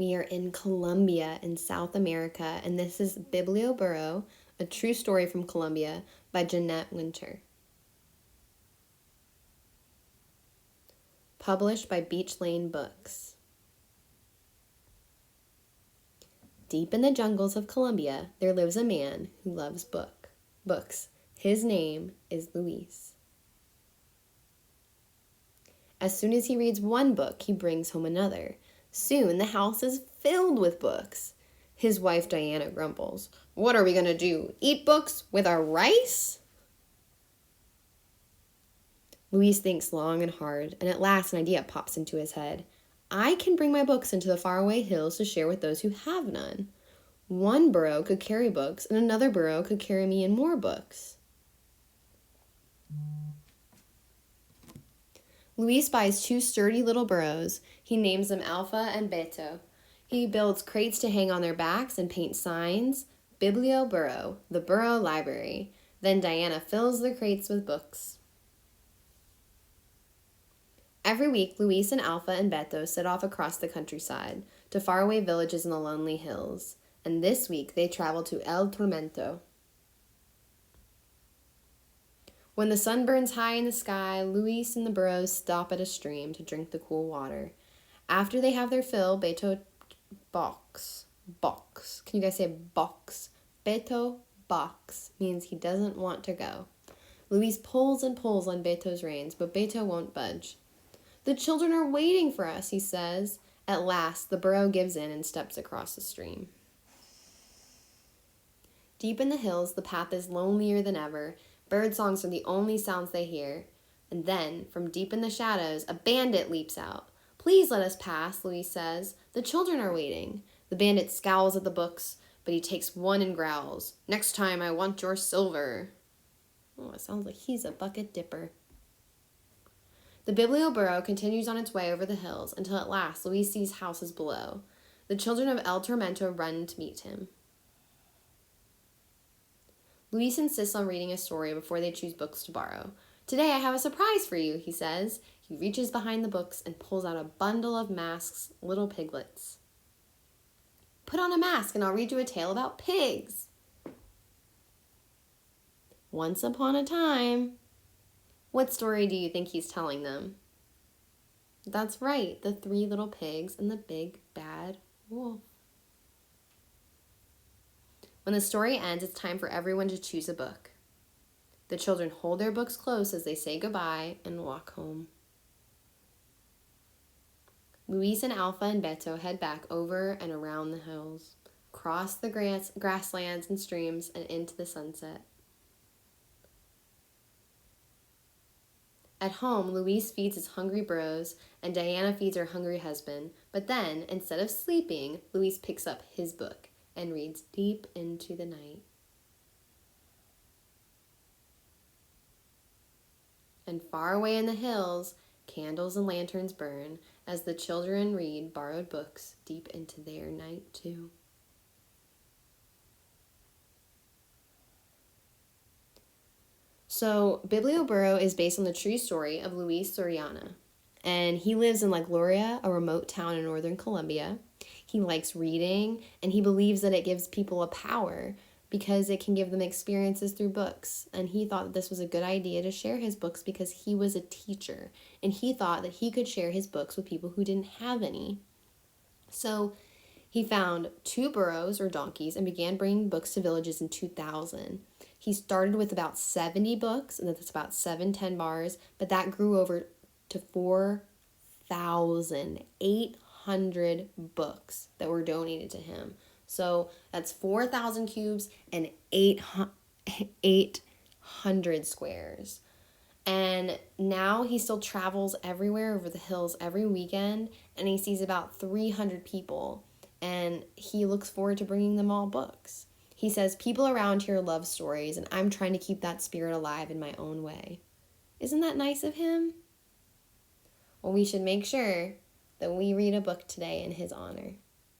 We are in Colombia in South America, and this is Biblioburro, a true story from Colombia by Jeanette Winter. Published by Beach Lane Books. Deep in the jungles of Colombia, there lives a man who loves books. His name is Luis. As soon as he reads one book, he brings home another. Soon the house is filled with books. His wife Diana grumbles. What are we going to do? Eat books with our rice? Luis thinks long and hard, and at last an idea pops into his head. I can bring my books into the faraway hills to share with those who have none. One burro could carry books, and another burro could carry me and more books. Luis buys 2 sturdy little burros. He names them Alpha and Beto. He builds crates to hang on their backs and paints signs. Biblioburro, the burro library. Then Diana fills the crates with books. Every week, Luis and Alpha and Beto set off across the countryside to faraway villages in the lonely hills. And this week, they travel to El Tormento. When the sun burns high in the sky, Luis and the burros stop at a stream to drink the cool water. After they have their fill, Beto box. Can you guys say box? Beto box means he doesn't want to go. Luis pulls and pulls on Beto's reins, but Beto won't budge. The children are waiting for us, he says. At last, the burro gives in and steps across the stream. Deep in the hills, the path is lonelier than ever. Bird songs are the only sounds they hear. And then, from deep in the shadows, a bandit leaps out. Please let us pass, Luis says. The children are waiting. The bandit scowls at the books, but he takes one and growls. Next time I want your silver. Oh, it sounds like he's a bucket dipper. The Biblioburro continues on its way over the hills until at last Luis sees houses below. The children of El Tormento run to meet him. Luis insists on reading a story before they choose books to borrow. Today I have a surprise for you, he says. He reaches behind the books and pulls out a bundle of masks, little piglets. Put on a mask and I'll read you a tale about pigs. Once upon a time. What story do you think he's telling them? That's right, the 3 little pigs and the big bad wolf. When the story ends, it's time for everyone to choose a book. The children hold their books close as they say goodbye and walk home. Luis and Alpha and Beto head back over and around the hills, across the grasslands and streams, and into the sunset. At home, Luis feeds his hungry burros, and Diana feeds her hungry husband. But then, instead of sleeping, Luis picks up his book and reads deep into the night. And far away in the hills, candles and lanterns burn as the children read borrowed books deep into their night too. So, Biblioburro is based on the true story of Luis Soriana, and he lives in La Gloria, a remote town in northern Colombia. He likes reading, and he believes that it gives people a power because it can give them experiences through books. And he thought that this was a good idea to share his books because he was a teacher, and he thought that he could share his books with people who didn't have any. So he found 2 burros or donkeys and began bringing books to villages in 2000. He started with about 70 books, and that's about 710 bars, but that grew over to 4,800 books that were donated to him. So that's 4,000 cubes and 800 squares. And now he still travels everywhere over the hills every weekend, and he sees about 300 people, and he looks forward to bringing them all books. He says, people around here love stories, and I'm trying to keep that spirit alive in my own way. Isn't that nice of him? Well, we should make sure that we read a book today in his honor.